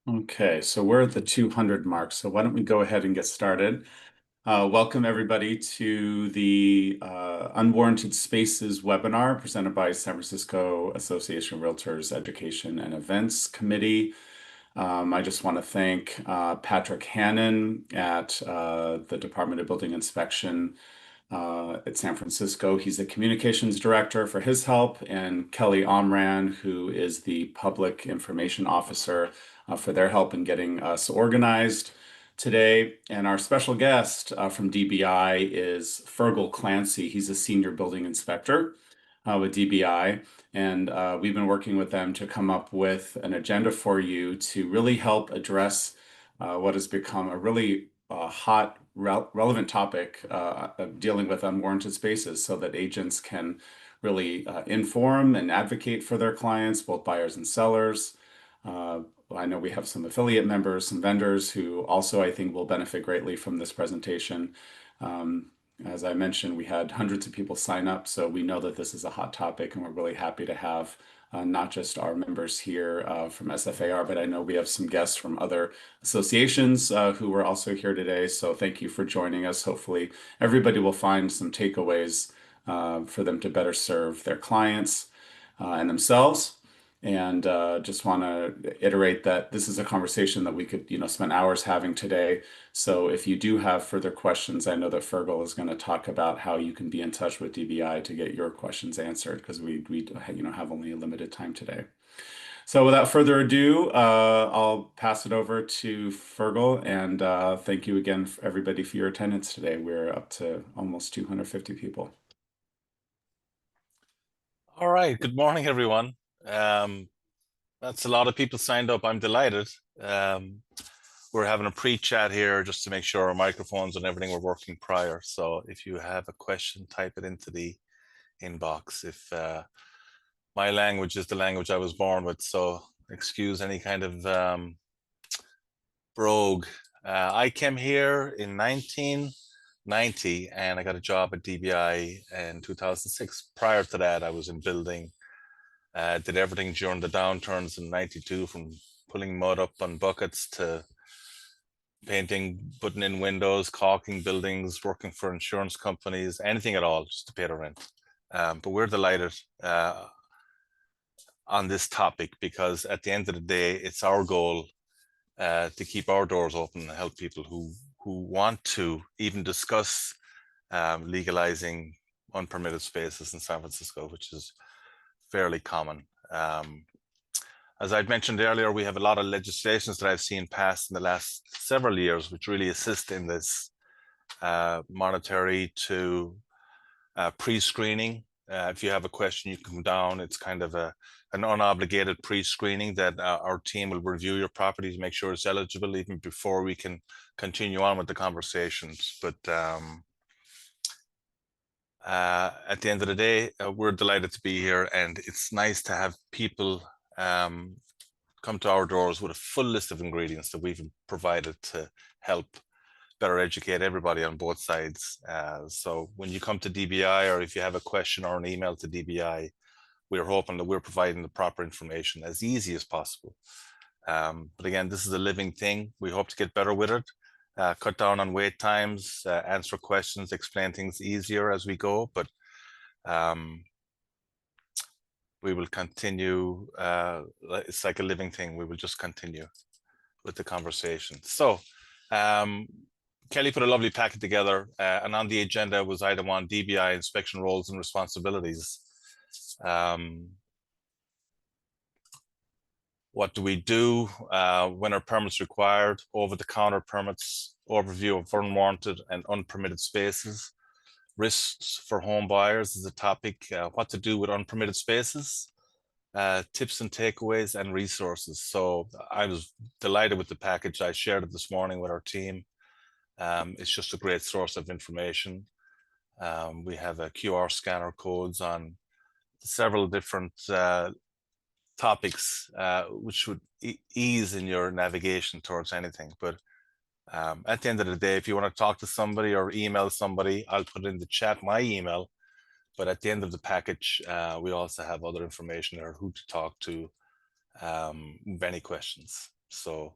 Okay, so we're at the 200 mark, so why don't we go ahead and get started. Welcome everybody to the Unwarranted Spaces webinar presented by San Francisco Association of Realtors Education and Events Committee. I just want to thank Patrick Hannon at the Department of Building Inspection at San Francisco. He's the communications director for his help, and Kelly Omran, who is the public information officer, for their help in getting us organized today. And our special guest from DBI is Fergal Clancy. He's a senior building inspector with DBI. And we've been working with them to come up with an agenda for you to really help address what has become a really hot, relevant topic of dealing with unwarranted spaces so that agents can really inform and advocate for their clients, both buyers and sellers. I know we have some affiliate members, some vendors who also I think will benefit greatly from this presentation. As I mentioned, we had hundreds of people sign up, so we know that this is a hot topic, and we're really happy to have not just our members here from SFAR, but I know we have some guests from other associations who are also here today. So thank you for joining us. Hopefully, everybody will find some takeaways for them to better serve their clients and themselves. And just want to iterate that this is a conversation that we could, spend hours having today. So if you do have further questions, I know that Fergal is going to talk about how you can be in touch with DBI to get your questions answered because we have only a limited time today. So without further ado, I'll pass it over to Fergal, and thank you again, everybody, for your attendance today. We're up to almost 250 people. All right. Good morning, everyone. That's a lot of people signed up. I'm delighted. We're having a pre-chat here just to make sure our microphones and everything were working prior. So if you have a question, type it into the inbox. If my language is the language I was born with, so excuse any kind of brogue. I came here in 1990 and I got a job at DBI in 2006. Prior to that, I was in building. Did everything during the downturns in 92, from pulling mud up on buckets to painting, putting in windows, caulking buildings, working for insurance companies, anything at all, just to pay the rent. But we're delighted on this topic because at the end of the day, it's our goal to keep our doors open and help people who want to even discuss legalizing unpermitted spaces in San Francisco, which is fairly common. As I'd mentioned earlier, we have a lot of legislations that I've seen passed in the last several years, which really assist in this monetary to pre-screening. If you have a question, you can come down. It's kind of an unobligated pre-screening that our team will review your property to make sure it's eligible even before we can continue on with the conversations. But at the end of the day, we're delighted to be here, and it's nice to have people come to our doors with a full list of ingredients that we've provided to help better educate everybody on both sides. So when you come to DBI, or if you have a question or an email to DBI, we're hoping that we're providing the proper information as easy as possible. But again, this is a living thing. We hope to get better with it. Cut down on wait times, answer questions, explain things easier as we go. But we will continue. It's like a living thing. We will just continue with the conversation. So Kelly put a lovely packet together, and on the agenda was item 1, DBI inspection roles and responsibilities. What do we do? When are permits required? Over-the-counter permits, overview of unwarranted and unpermitted spaces. Risks for home buyers is a topic. What to do with unpermitted spaces. Tips and takeaways and resources. So I was delighted with the package. I shared it this morning with our team. It's just a great source of information. We have a QR scanner codes on several different topics, which would ease in your navigation towards anything. But at the end of the day, if you want to talk to somebody or email somebody, I'll put in the chat my email. But at the end of the package, we also have other information there, who to talk to with any questions. So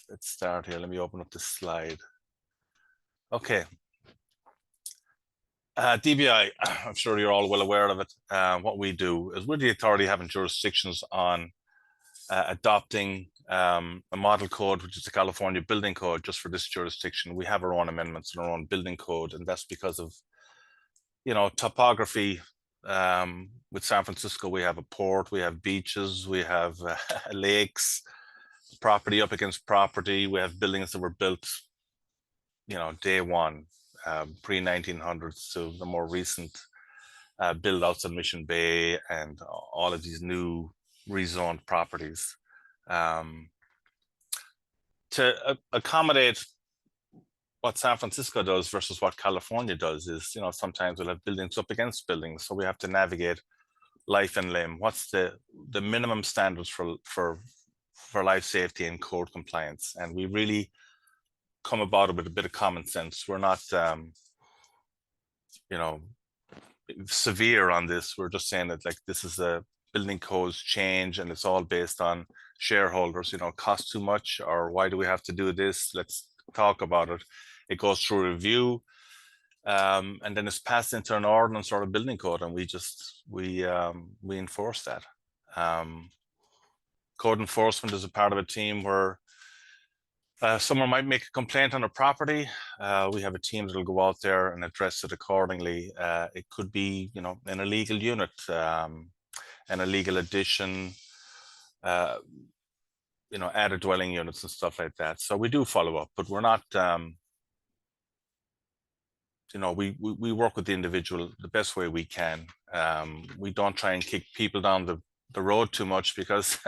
let's start here. Let me open up this slide. Okay. DBI, I'm sure you're all well aware of it. What we do is we're the authority having jurisdictions on adopting a model code, which is the California Building Code, just for this jurisdiction. We have our own amendments and our own building code, and that's because of, topography. With San Francisco, we have a port, we have beaches, we have lakes, property up against property. We have buildings that were built, day one, pre-1900s to the more recent build outs in Mission Bay and all of these new rezoned properties. To accommodate what San Francisco does versus what California does is, sometimes we'll have buildings up against buildings. So we have to navigate life and limb. What's the minimum standards for life safety and code compliance? And we really come about it with a bit of common sense. We're not, severe on this. We're just saying that like this is a building codes change and it's all based on shareholders, cost too much, or why do we have to do this? Let's talk about it. It goes through review, and then it's passed into an ordinance or a building code, and we enforce that. Code enforcement is a part of a team where someone might make a complaint on a property. We have a team that'll go out there and address it accordingly. It could be, an illegal unit, an illegal addition, added dwelling units and stuff like that. So we do follow up, but we're not, we work with the individual the best way we can. We don't try and kick people down the road too much because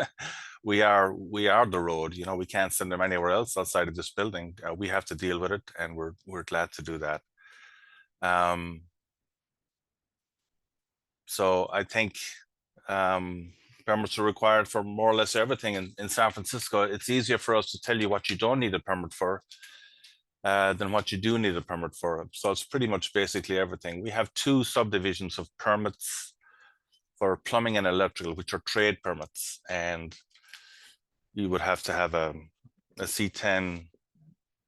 we are the road. We can't send them anywhere else outside of this building. We have to deal with it, and we're glad to do that. So I think permits are required for more or less everything in San Francisco. It's easier for us to tell you what you don't need a permit for than what you do need a permit for. So it's pretty much basically everything. We have 2 subdivisions of permits for plumbing and electrical, which are trade permits, and you would have to have a C10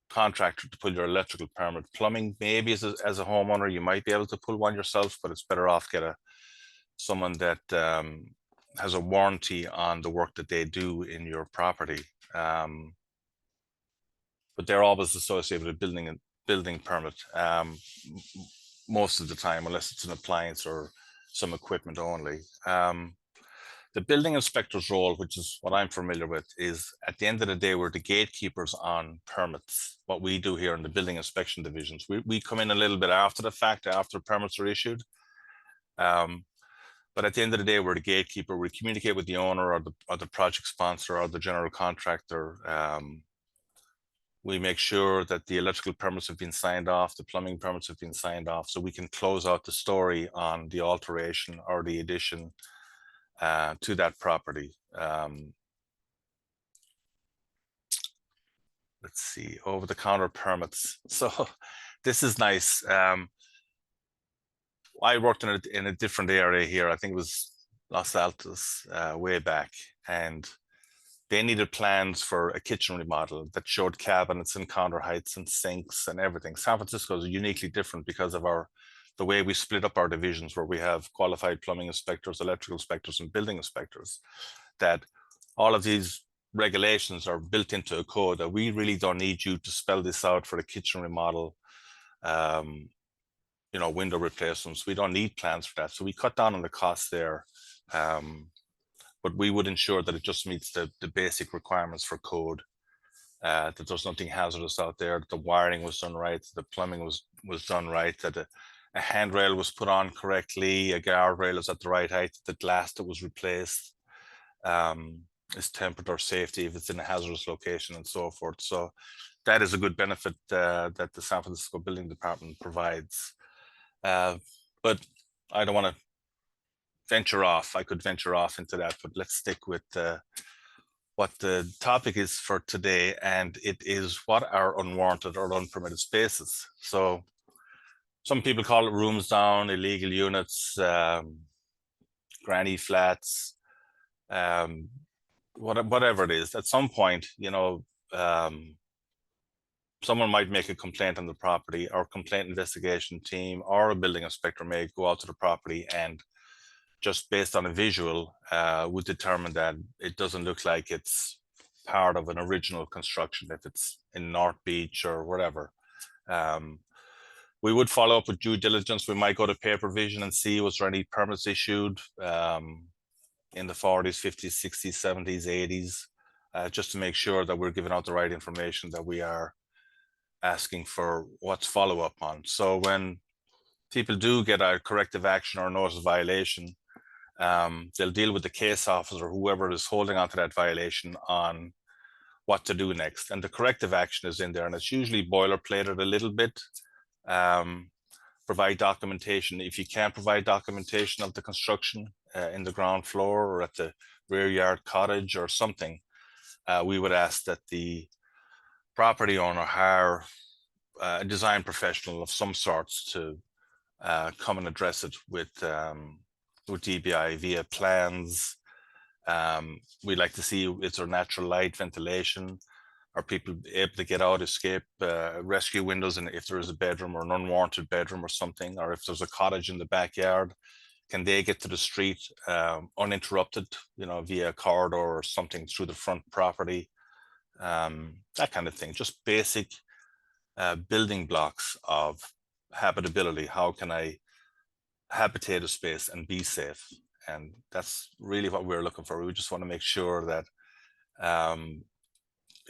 contractor to pull your electrical permit. Plumbing, maybe as a homeowner, you might be able to pull one yourself, but it's better off get someone that has a warranty on the work that they do in your property. But they're always associated with a building permit most of the time, unless it's an appliance or some equipment only. The building inspector's role, which is what I'm familiar with, is at the end of the day, we're the gatekeepers on permits. What we do here in the building inspection divisions, we come in a little bit after the fact, after permits are issued. But at the end of the day, we're the gatekeeper. We communicate with the owner or the project sponsor or the general contractor. We make sure that the electrical permits have been signed off, the plumbing permits have been signed off, so we can close out the story on the alteration or the addition to that property. Let's see, over-the-counter permits. So this is nice. I worked in a different area here. I think it was Los Altos way back, and they needed plans for a kitchen remodel that showed cabinets and counter heights and sinks and everything. San Francisco is uniquely different because of the way we split up our divisions, where we have qualified plumbing inspectors, electrical inspectors, and building inspectors, that all of these regulations are built into a code that we really don't need you to spell this out for the kitchen remodel, window replacements. We don't need plans for that. So we cut down on the costs there. But we would ensure that it just meets the basic requirements for code, that there's nothing hazardous out there, that the wiring was done right, the plumbing was done right, that a handrail was put on correctly, a guardrail is at the right height, the glass that was replaced is tempered or safety if it's in a hazardous location, and so forth. So that is a good benefit that the San Francisco Building Department provides. But I don't want to venture off. I could venture off into that, but let's stick with what the topic is for today, and it is what are unwarranted or unpermitted spaces. So some people call it rooms down, illegal units, granny flats. whatever it is, at some point, someone might make a complaint on the property. Our complaint investigation team or a building inspector may go out to the property and just based on a visual, would determine that it doesn't look like it's part of an original construction, if it's in North Beach or whatever. We would follow up with due diligence. We might go to paper vision and see was there any permits issued in the 40s, 50s, 60s, 70s, 80s, just to make sure that we're giving out the right information, that we are asking for what's follow up on. So when people do get a corrective action or a notice of violation, they'll deal with the case officer, whoever is holding on to that violation, on what to do next. And the corrective action is in there, and it's usually boilerplated a little bit. Provide documentation. If you can't provide documentation of the construction in the ground floor or at the rear yard cottage or something, we would ask that the property owner hire a design professional of some sorts to come and address it with DBI via plans. We like to see, is there natural light, ventilation? Are people able to get out, escape, rescue windows, and if there is a bedroom or an unwarranted bedroom or something, or if there's a cottage in the backyard, can they get to the street uninterrupted, via a corridor or something through the front property? That kind of thing. Just basic building blocks of habitability. How can I habitate a space and be safe? And that's really what we're looking for. We just want to make sure that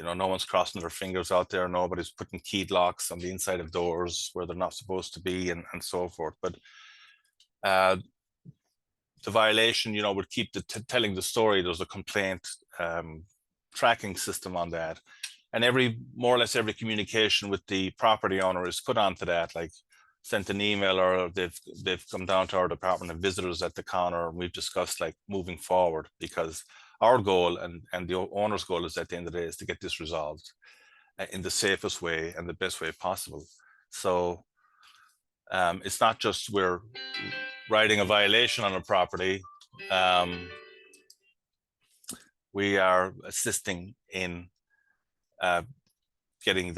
no one's crossing their fingers out there. Nobody's putting key locks on the inside of doors where they're not supposed to be, and so forth. But the violation, would keep telling the story. There's a complaint tracking system on that. And more or less every communication with the property owner is put onto that, like sent an email, or they've come down to our department of visitors at the counter, and we've discussed like moving forward, because our goal and the owner's goal is, at the end of the day, is to get this resolved in the safest way and the best way possible. So it's not just we're writing a violation on a property. We are assisting in getting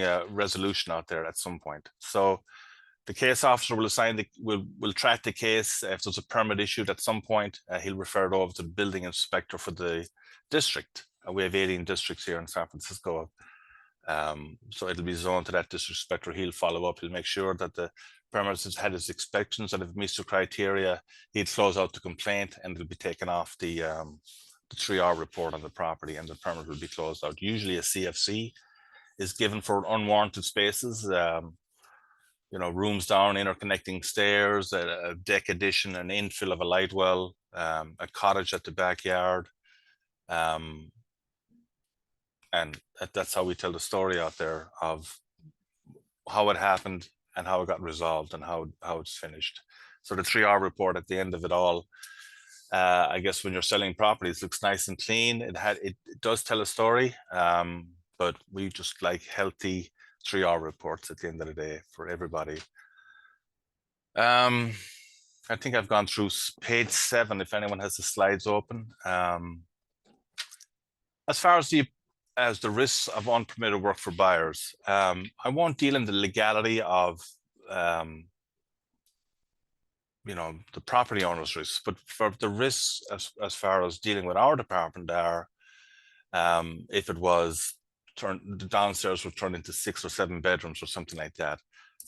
a resolution out there at some point. So the case officer will will track the case. If there's a permit issued at some point, he'll refer it over to the building inspector for the district. We have 18 districts here in San Francisco. So it'll be zoned to that district inspector. He'll follow up. He'll make sure that the permit has had its inspections, and if it meets the criteria, he'll close out the complaint, and it'll be taken off the 3R report on the property, and the permit will be closed out. Usually a CFC is given for unwarranted spaces, rooms down, interconnecting stairs, a deck addition, an infill of a light well, a cottage at the backyard. And that's how we tell the story out there of how it happened and how it got resolved and how it's finished. So the 3R report at the end of it all, I guess when you're selling properties, looks nice and clean. It does tell a story, but we just like healthy 3R reports at the end of the day for everybody. I think I've gone through page 7, if anyone has the slides open. As far as the risks of unpermitted work for buyers, I won't deal in the legality of the property owner's risks, but for the risks as far as dealing with our department are, if it was the downstairs were turned into 6 or 7 bedrooms or something like that,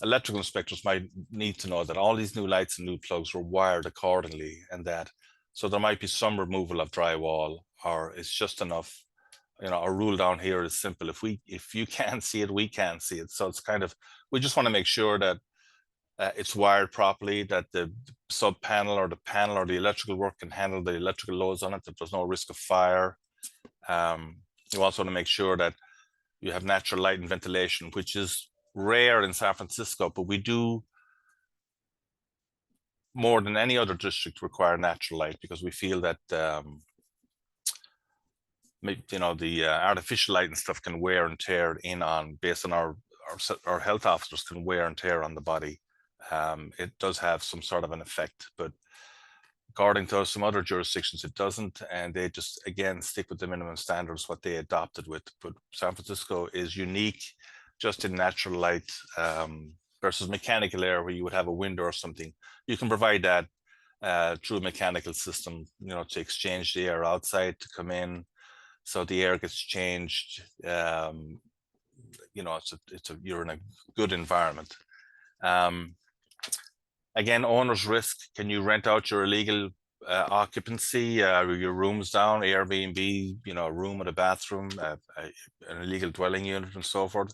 electrical inspectors might need to know that all these new lights and new plugs were wired accordingly, and that so there might be some removal of drywall, or it's just enough. Our rule down here is simple: if you can't see it, we can't see it. So it's kind of, we just want to make sure that it's wired properly, that the sub panel or the panel or the electrical work can handle the electrical loads on it, that there's no risk of fire. You also want to make sure that you have natural light and ventilation, which is rare in San Francisco, but we do, more than any other district, require natural light, because we feel that the artificial light and stuff can wear and tear in on, based on our health officers can wear and tear on the body. It does have some sort of an effect, but According to some other jurisdictions, it doesn't, and they just again stick with the minimum standards what they adopted with. But San Francisco is unique, just in natural light versus mechanical air, where you would have a window or something. You can provide that through a mechanical system, to exchange the air outside to come in, so the air gets changed. You're in a good environment. Again, owner's risk. Can you rent out your illegal occupancy, your rooms down, Airbnb, a room and a bathroom, an illegal dwelling unit, and so forth?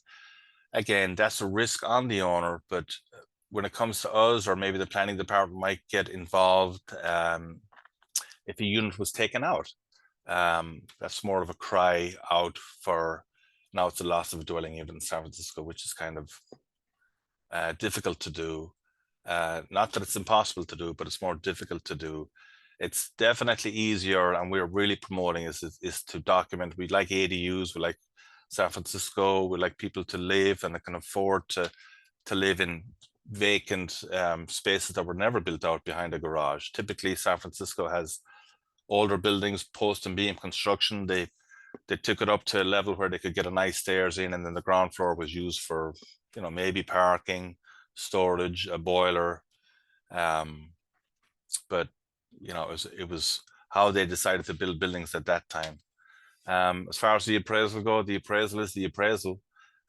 Again, that's a risk on the owner, but when it comes to us, or maybe the planning department might get involved if a unit was taken out. That's more of a cry out for, now it's a loss of a dwelling unit in San Francisco, which is kind of difficult to do. Not that it's impossible to do, but it's more difficult to do. It's definitely easier, and we're really promoting is to document. We like ADUs, we like San Francisco, we like people to live and they can afford to live in vacant spaces that were never built out behind a garage. Typically, San Francisco has older buildings, post and beam construction. They took it up to a level where they could get a nice stairs in, and then the ground floor was used for, maybe parking, storage, a boiler. But it was how they decided to build buildings at that time. As far as the appraisal go, the appraisal is the appraisal.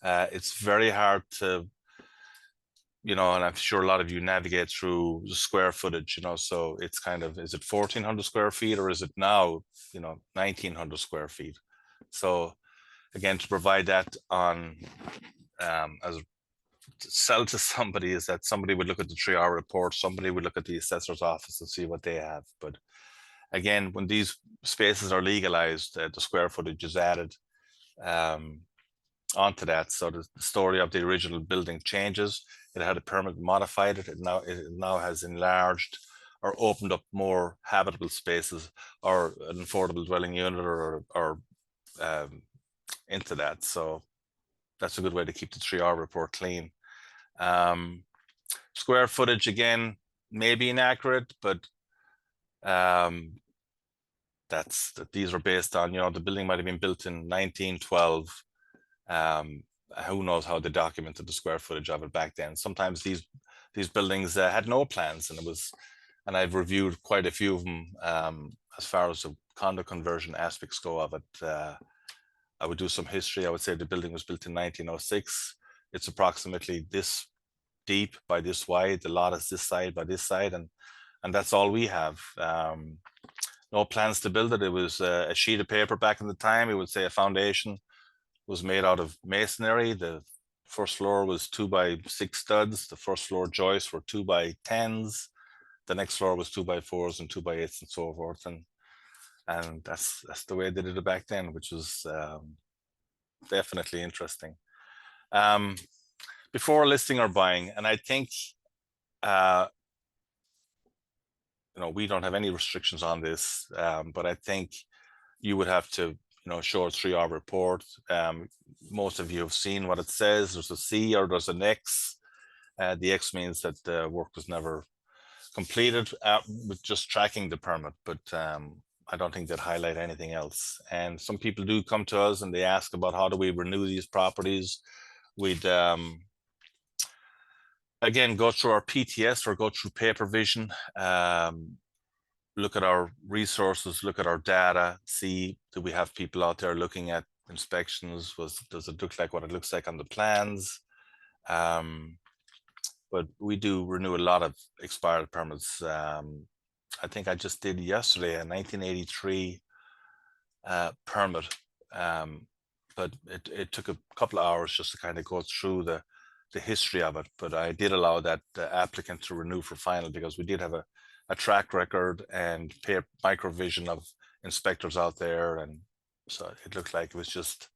It's very hard to, and I'm sure a lot of you navigate through the square footage, so it's kind of, is it 1,400 square feet or is it now, 1,900 square feet? So again, to provide that on as to sell to somebody, is that somebody would look at the 3-hour report, somebody would look at the assessor's office and see what they have. But again, when these spaces are legalized, the square footage is added onto that. So the story of the original building changes. It had a permit modified it. It now has enlarged or opened up more habitable spaces, or an affordable dwelling unit, or into that. So that's a good way to keep the 3-hour report clean. Square footage, again, may be inaccurate, but these are based on, the building might have been built in 1912. Who knows how they documented the square footage of it back then. Sometimes these buildings had no plans, and I've reviewed quite a few of them as far as the condo conversion aspects go of it. I would do some history. I would say the building was built in 1906. It's approximately this deep by this wide. The lot is this side by this side, and that's all we have. No plans to build it. It was a sheet of paper back in the time. It would say a foundation was made out of masonry. The first floor was 2x6 studs. The first floor joists were 2x10s. The next floor was 2x4s and 2x8s and so forth. And that's the way they did it back then, which was definitely interesting. Before listing or buying, and I think we don't have any restrictions on this, but I think you would have to show a 3-hour report. Most of you have seen what it says. There's a C or there's an X. The X means that the work was never completed with just tracking the permit, but I don't think they'd highlight anything else. And some people do come to us and they ask about how do we renew these properties. We'd again go through our PTS or go through paper vision, look at our resources, look at our data, see, do we have people out there looking at inspections? Does it look like what it looks like on the plans? But we do renew a lot of expired permits. I think I just did yesterday a 1983 permit, but it took a couple of hours just to kind of go through the history of it. But I did allow that applicant to renew for final, because we did have a track record and microvision of inspectors out there, and so it looked like it was just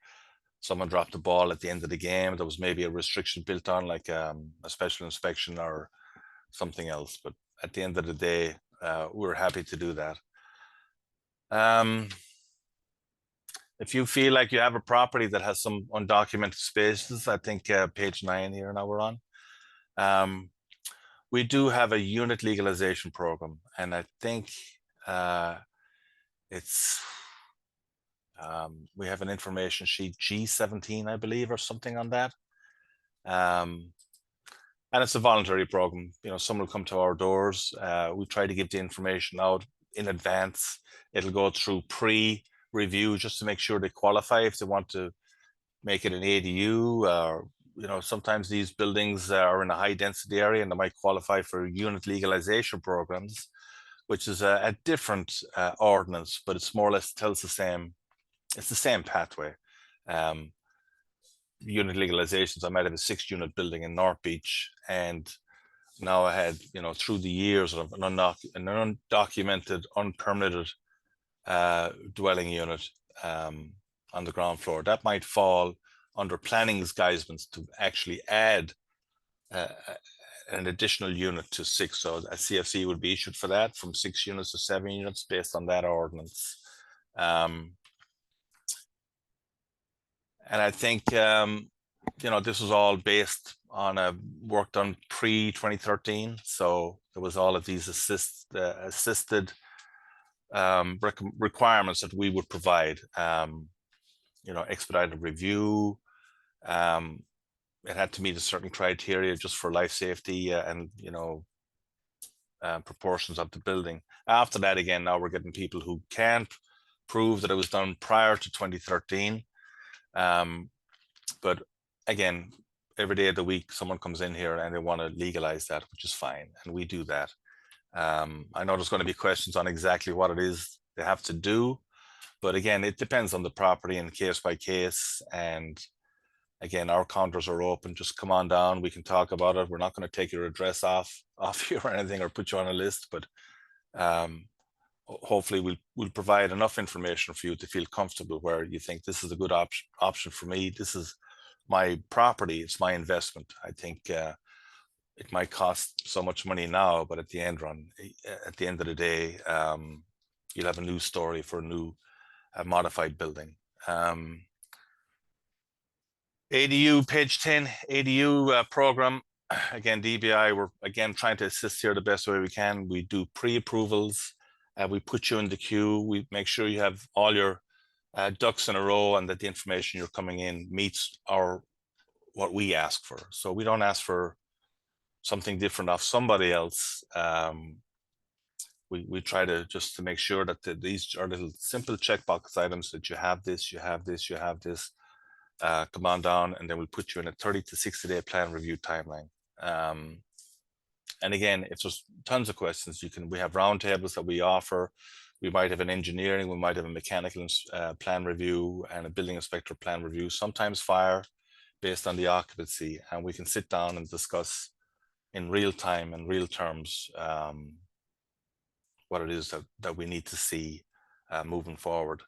someone dropped the ball at the end of the game. There was maybe a restriction built on, like a special inspection or something else. But at the end of the day, we're happy to do that. If you feel like you have a property that has some undocumented spaces, I think page 9 here now we're on. We do have a unit legalization program, and I think it's we have an information sheet G17, I believe, or something on that. And it's a voluntary program. Someone will come to our doors. We try to give the information out in advance. It'll go through pre-review just to make sure they qualify if they want to make it an ADU. Sometimes these buildings are in a high density area and they might qualify for unit legalization programs, which is a different ordinance, but it's more or less tells the same. It's the same pathway. Unit legalizations. I might have a 6-unit building in North Beach, and now I had, through the years of an undocumented, unpermitted dwelling unit on the ground floor. That might fall under planning guisements to actually add an additional unit to 6. So a CFC would be issued for that, from 6 units to 7 units based on that ordinance. And I think, this was all based on a work done pre-2013. So there was all of these assisted requirements that we would provide. Expedited review. It had to meet a certain criteria just for life safety and, proportions of the building. After that, again, now we're getting people who can't prove that it was done prior to 2013. But again, every day of the week, someone comes in here and they want to legalize that, which is fine. And we do that. I know there's going to be questions on exactly what it is they have to do. But again, it depends on the property and case by case. And again, our counters are open. Just come on down. We can talk about it. We're not going to take your address off you or anything or put you on a list. But hopefully we'll provide enough information for you to feel comfortable where you think this is a good option for me. This is my property. It's my investment. I think it might cost so much money now, but at the end of the day, you'll have a new story for a modified building. ADU, page 10, ADU program. Again, DBI, we're again trying to assist here the best way we can. We do pre-approvals. We put you in the queue. We make sure you have all your ducks in a row and that the information you're coming in meets what we ask for. So we don't ask for something different off somebody else. We try to just to make sure that these are little simple checkbox items that you have this, you have this, you have this. Come on down, and then we'll put you in a 30 to 60-day plan review timeline. And again, if there's tons of questions, we have roundtables that we offer. We might have an engineering, we might have a mechanical plan review and a building inspector plan review, sometimes fire based on the occupancy. And we can sit down and discuss in real time and real terms what it is that we need to see moving forward.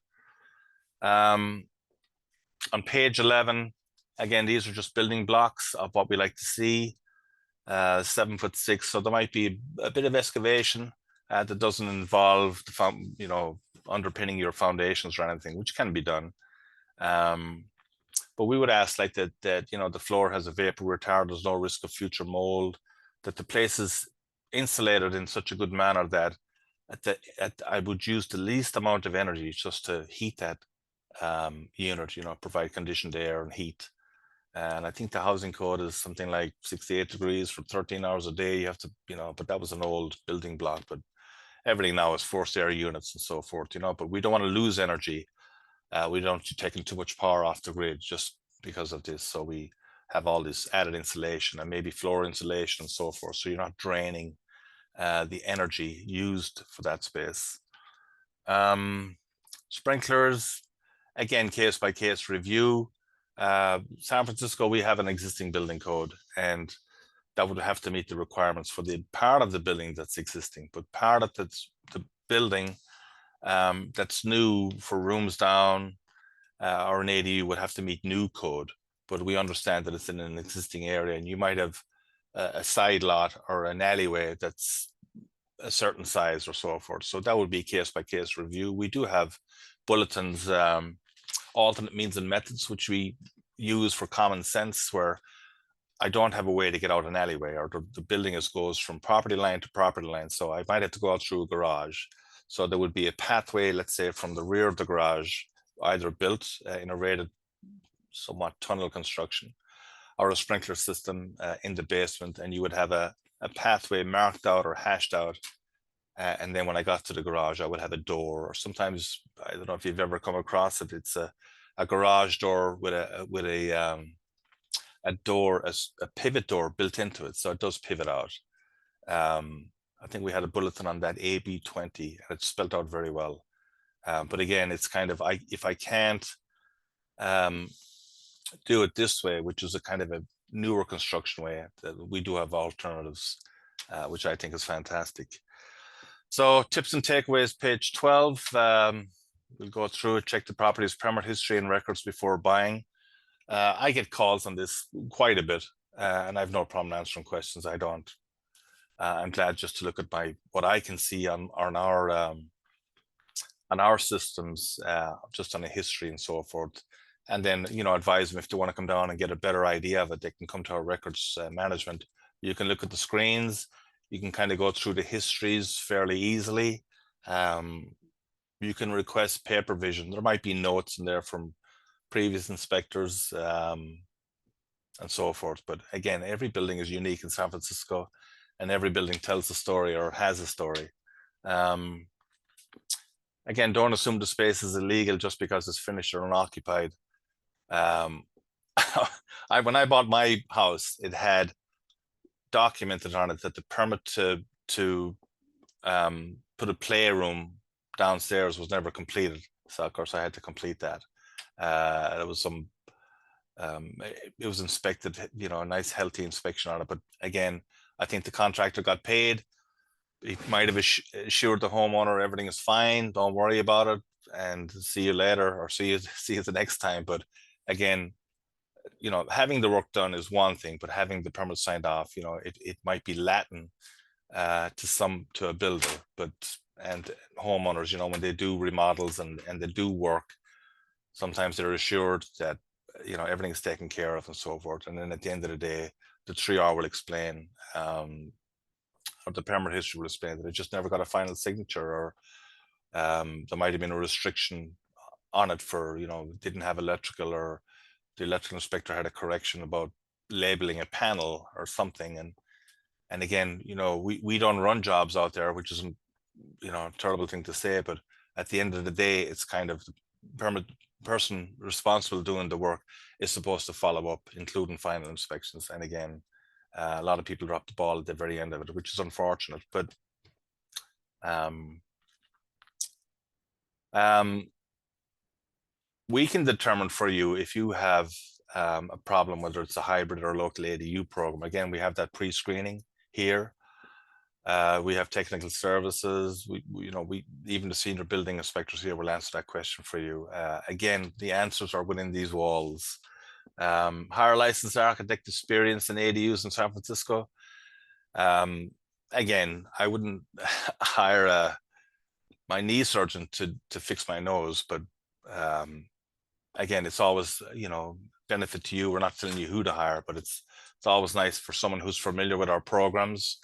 On page 11, again, these are just building blocks of what we like to see. 7'6", so there might be a bit of excavation that doesn't involve the underpinning your foundations or anything, which can be done. But we would ask like that the floor has a vapor retard, there's no risk of future mold, that the place is insulated in such a good manner that I would use the least amount of energy just to heat that unit, provide conditioned air and heat. And I think the housing code is something like 68 degrees for 13 hours a day. You have to, but that was an old building block, but everything now is forced air units and so forth, but we don't want to lose energy. We don't want you taking too much power off the grid just because of this. So we have all this added insulation and maybe floor insulation and so forth. So you're not draining the energy used for that space. Sprinklers, again, case by case review. San Francisco, we have an existing building code, and that would have to meet the requirements for the part of the building that's existing, but part of the building that's new for rooms down or an ADU would have to meet new code. But we understand that it's in an existing area, and you might have a side lot or an alleyway that's a certain size or so forth. So that would be case by case review. We do have bulletins, alternate means and methods, which we use for common sense, where I don't have a way to get out an alleyway, or the building goes from property line to property line. So I might have to go out through a garage. So there would be a pathway, let's say, from the rear of the garage, either built in a rated somewhat tunnel construction, or a sprinkler system in the basement, and you would have a pathway marked out or hashed out. And then when I got to the garage, I would have a door, or sometimes, I don't know if you've ever come across it, it's a garage door with a door, a pivot door built into it. So it does pivot out. I think we had a bulletin on that, AB20, and it's spelled out very well. But again, it's kind of, if I can't do it this way, which is a kind of a newer construction way, that we do have alternatives, which I think is fantastic. So tips and takeaways, page 12. We'll go through it, check the property's permit history and records before buying. I get calls on this quite a bit, and I have no problem answering questions. I don't. I'm glad just to look at what I can see on our systems, just on a history and so forth. And then, advise them if they want to come down and get a better idea of it, they can come to our records management. You can look at the screens. You can kind of go through the histories fairly easily. You can request paper vision. There might be notes in there from previous inspectors and so forth. But again, every building is unique in San Francisco, and every building tells a story or has a story. Again, don't assume the space is illegal just because it's finished or unoccupied. When I bought my house, it had documented on it that the permit to put a playroom downstairs was never completed. So of course I had to complete that. It was it was inspected, a nice healthy inspection on it. But again, I think the contractor got paid. He might have assured the homeowner everything is fine, don't worry about it, and see you later, or see you the next time. But again, having the work done is one thing, but having the permit signed off, it might be Latin to a builder, and homeowners, when they do remodels and they do work, sometimes they're assured that everything's taken care of and so forth. And then at the end of the day, the 3R will explain, or the permit history will explain that it just never got a final signature, or there might have been a restriction on it for, didn't have electrical, or the electrical inspector had a correction about labeling a panel or something. And again, we don't run jobs out there, which isn't, a terrible thing to say, but at the end of the day, it's kind of the permit person responsible doing the work is supposed to follow up, including final inspections. And again, a lot of people drop the ball at the very end of it, which is unfortunate. But we can determine for you if you have a problem, whether it's a hybrid or local ADU program. Again, we have that pre-screening here. We have technical services. We even the senior building inspectors here will answer that question for you. Again, the answers are within these walls. Hire licensed architect experience in ADUs in San Francisco. Again, I wouldn't hire my knee surgeon to fix my nose, but again, it's always benefit to you. We're not telling you who to hire, but it's always nice for someone who's familiar with our programs.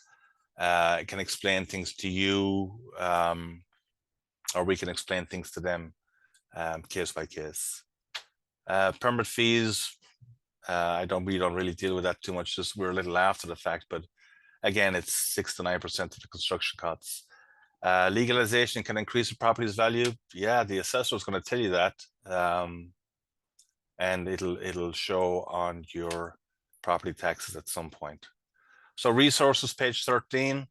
Can explain things to you, or we can explain things to them, case by case. Permit fees, we don't really deal with that too much. Just we're a little after the fact, but again, it's 6 to 9% of the construction costs. Legalization can increase the property's value. Yeah, the assessor is going to tell you that, and it'll show on your property taxes at some point. So resources, page 13.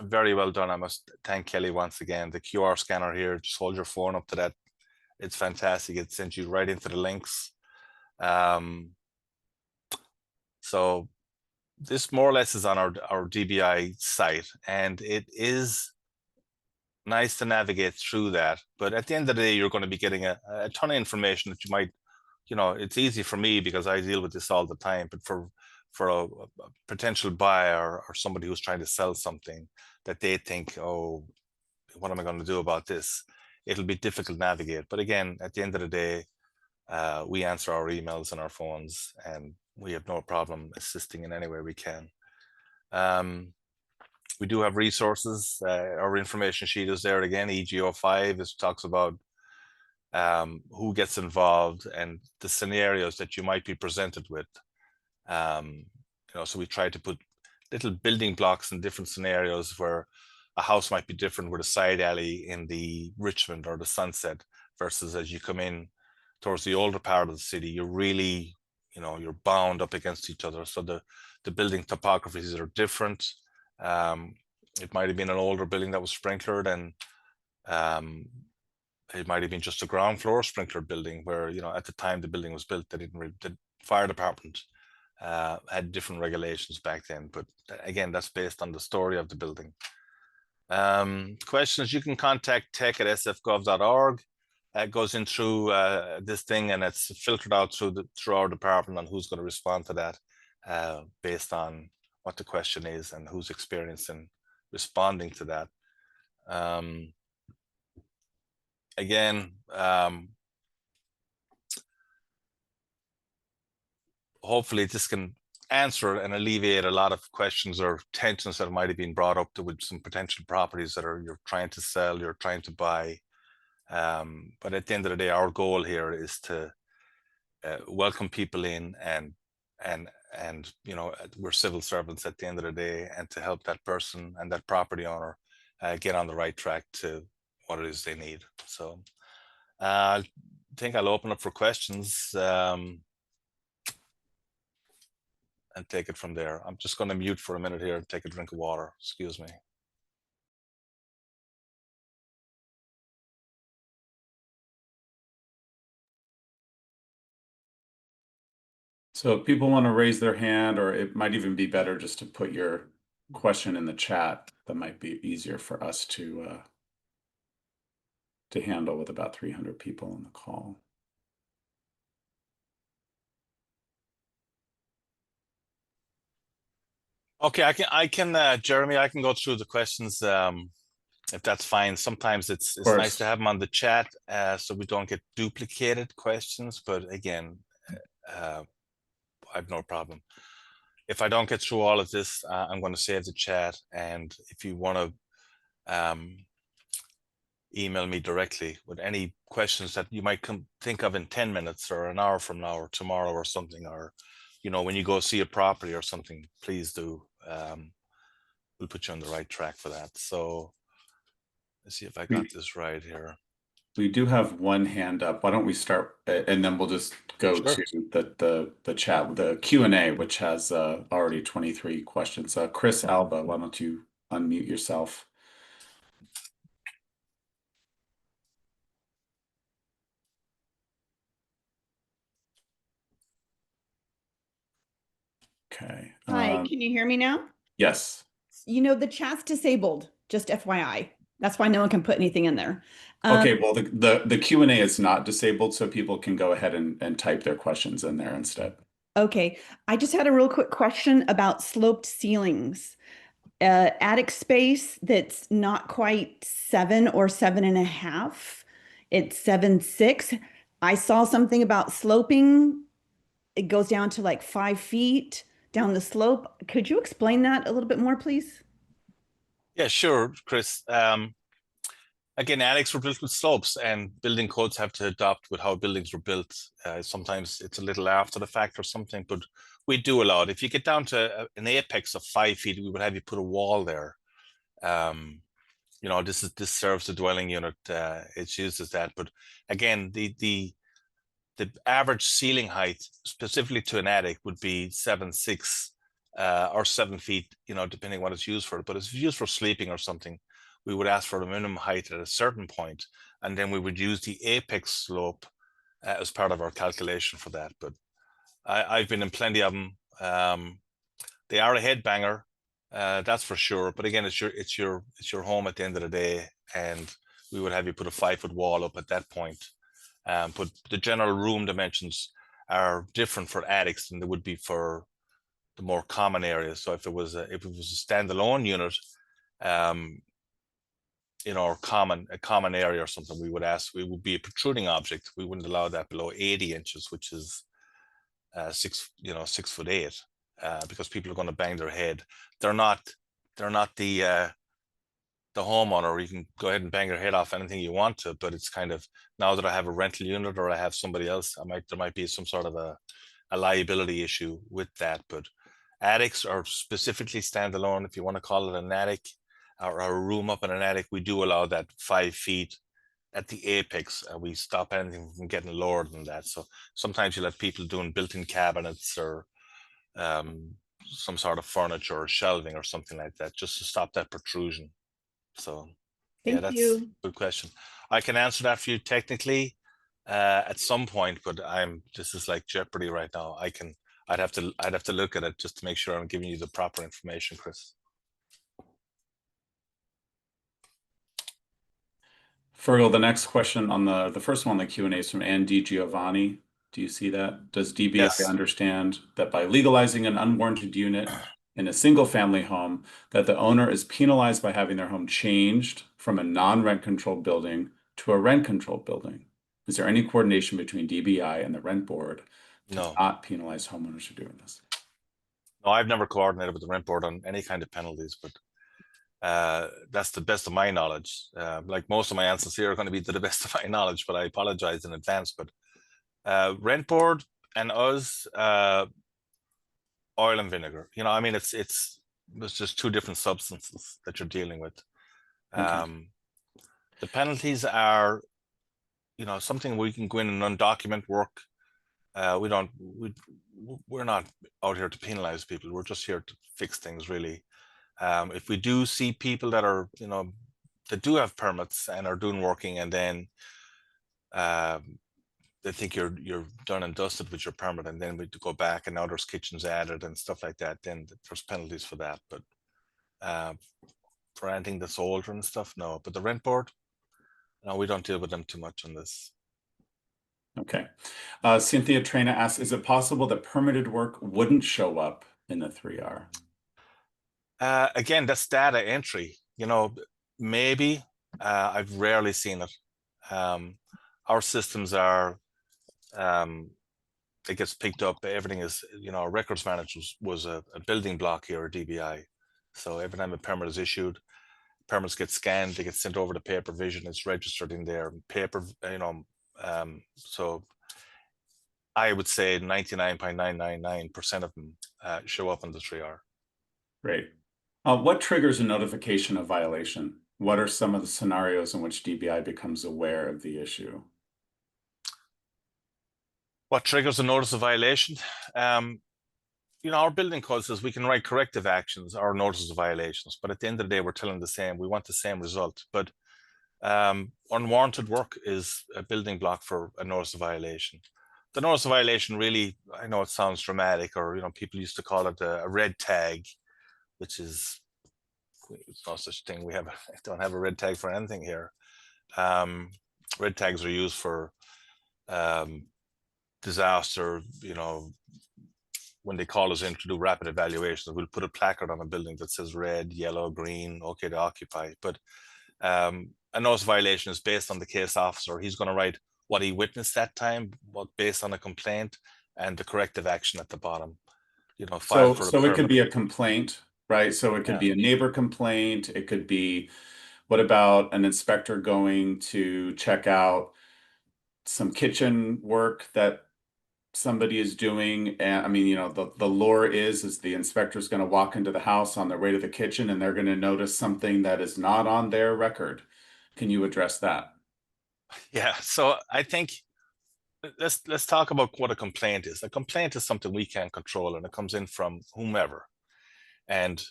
Very well done. I must thank Kelly once again. The QR scanner here, just hold your phone up to that. It's fantastic. It sends you right into the links. So this more or less is on our DBI site, and it is nice to navigate through that. But at the end of the day, you're going to be getting a ton of information that you might, it's easy for me because I deal with this all the time, but for a potential buyer or somebody who's trying to sell something that they think, oh, what am I going to do about this? It'll be difficult to navigate. But again, at the end of the day, We answer our emails and our phones, and we have no problem assisting in any way we can. We do have resources. Our information sheet is there again. EGO5 talks about who gets involved and the scenarios that you might be presented with. So we try to put little building blocks in different scenarios where a house might be different with a side alley in the Richmond or the Sunset versus as you come in towards the older part of the city, you're really, you're bound up against each other. So the building topographies are different. It might have been an older building that was sprinklered, and it might have been just a ground floor sprinklered building where, at the time the building was built, the fire department had different regulations back then. But again, that's based on the story of the building. Questions, you can contact tech@sfgov.org. It goes in through this thing, and it's filtered out through our department on who's going to respond to that based on what the question is and who's experienced in responding to that. Again, hopefully this can answer and alleviate a lot of questions or tensions that might have been brought up with some potential properties that you're trying to sell, you're trying to buy. But at the end of the day, our goal here is to welcome people in and we're civil servants at the end of the day, and to help that person and that property owner get on the right track to what it is they need. So I think I'll open up for questions and take it from there. I'm just going to mute for a minute here and take a drink of water. Excuse me. So if people want to raise their hand, or it might even be better just to put your question in the chat, that might be easier for us to handle with about 300 people on the call. Okay, I can, Jeremy, I can go through the questions if that's fine. Sometimes it's nice to have them on the chat so we don't get duplicated questions. But again, I have no problem. If I don't get through all of this, I'm going to save the chat. And if you want to email me directly with any questions that you might think of in 10 minutes or an hour from now or tomorrow or something, or when you go see a property or something, please do. We'll put you on the right track for that. So let's see if I got this right here. We do have one hand up. Why don't we start, and then we'll just go to the chat, the Q&A, which has already 23 questions. Chris Alba, why don't you unmute yourself? Okay. Hi, can you hear me now? Yes. The chat's disabled, just FYI. That's why no one can put anything in there. Okay, well, the Q&A is not disabled, so people can go ahead and type their questions in there instead. Okay, I just had a real quick question about sloped ceilings. Attic space that's not quite 7 or 7.5. It's 7.6. I saw something about sloping. It goes down to like 5 feet down the slope. Could you explain that a little bit more, please? Yeah, sure, Chris. Again, attics were built with slopes, and building codes have to adopt with how buildings were built. Sometimes it's a little after the fact or something, but we do allow it. If you get down to an apex of 5 feet, we would have you put a wall there. This serves the dwelling unit. It's used as that. But again, the average ceiling height, specifically to an attic, would be 7.6 or 7 feet, depending what it's used for. But if it's used for sleeping or something, we would ask for a minimum height at a certain point, and then we would use the apex slope as part of our calculation for that. But I've been in plenty of them. They are a headbanger, that's for sure. But again, it's your home at the end of the day, and we would have you put a 5-foot wall up at that point. But the general room dimensions are different for attics than they would be for the more common areas. So if it was a standalone unit, or a common area or something, we would be a protruding object. We wouldn't allow that below 80 inches, which is 6'8", because people are going to bang their head. They're not the homeowner, or you can go ahead and bang your head off anything you want to, but it's kind of, now that I have a rental unit or I have somebody else, there might be some sort of a liability issue with that. But attics are specifically standalone. If you want to call it an attic or a room up in an attic, we do allow that 5 feet at the apex, and we stop anything from getting lower than that. So sometimes you'll have people doing built-in cabinets or some sort of furniture or shelving or something like that, just to stop that protrusion. So yeah, Thank that's you. a good question. I can answer that for you technically at some point, but this is like Jeopardy right now. I'd have to look at it just to make sure I'm giving you the proper information, Chris. Fergal, the next question on the first one, the Q&A is from Ann D. Giovanni. Do you see that? Does DBI Yes. understand that by legalizing an unwarranted unit in a single family home, that the owner is penalized by having their home changed from a non-rent controlled building to a rent controlled building? Is there any coordination between DBI and the rent board to No. not penalize homeowners for doing this? No, I've never coordinated with the rent board on any kind of penalties, but that's the best of my knowledge. Like most of my answers here are going to be to the best of my knowledge, but I apologize in advance. But rent board and us, oil and vinegar. I mean, it's just two different substances that you're dealing with. Okay. The penalties are, something we can go in and undocument work. We're not out here to penalize people. We're just here to fix things, really. If we do see people that are, that do have permits and are doing working, and then they think you're done and dusted with your permit, and then we go back and now there's kitchens added and stuff like that, then there's penalties for that. But for anything that's older and stuff, no. But the rent board, no, we don't deal with them too much on this. Okay. Cynthia Trina asks, is it possible that permitted work wouldn't show up in the 3R? Again, that's data entry. Maybe. I've rarely seen it. Our systems are, it gets picked up. Everything is, our records manager was a building block here at DBI. So every time a permit is issued, permits get scanned, they get sent over to paper vision, it's registered in there. Paper, so I would say 99.999% of them show up on the 3R. Great. What triggers a notification of violation? What are some of the scenarios in which DBI becomes aware of the issue? What triggers a notice of violation? Our building code says we can write corrective actions or notices of violations, but at the end of the day, we're telling we want the same result. But unwarranted work is a building block for a notice of violation. The notice of violation, really, I know it sounds dramatic, or people used to call it a red tag, which is, it's no such thing. We don't have a red tag for anything here. Red tags are used for disaster, when they call us in to do rapid evaluations, we'll put a placard on a building that says red, yellow, green, okay to occupy. But a notice of violation is based on the case officer. He's going to write what he witnessed that time, based on a complaint, and the corrective action at the bottom. So it could be a complaint, right? So it could be a neighbor complaint. It could be, what about an inspector going to check out some kitchen work that somebody is doing? And I mean, the lore is the inspector's going to walk into the house on their way to the kitchen, and they're going to notice something that is not on their record. Can you address that? Yeah, so I think let's talk about what a complaint is. A complaint is something we can't control, and it comes in from whomever, and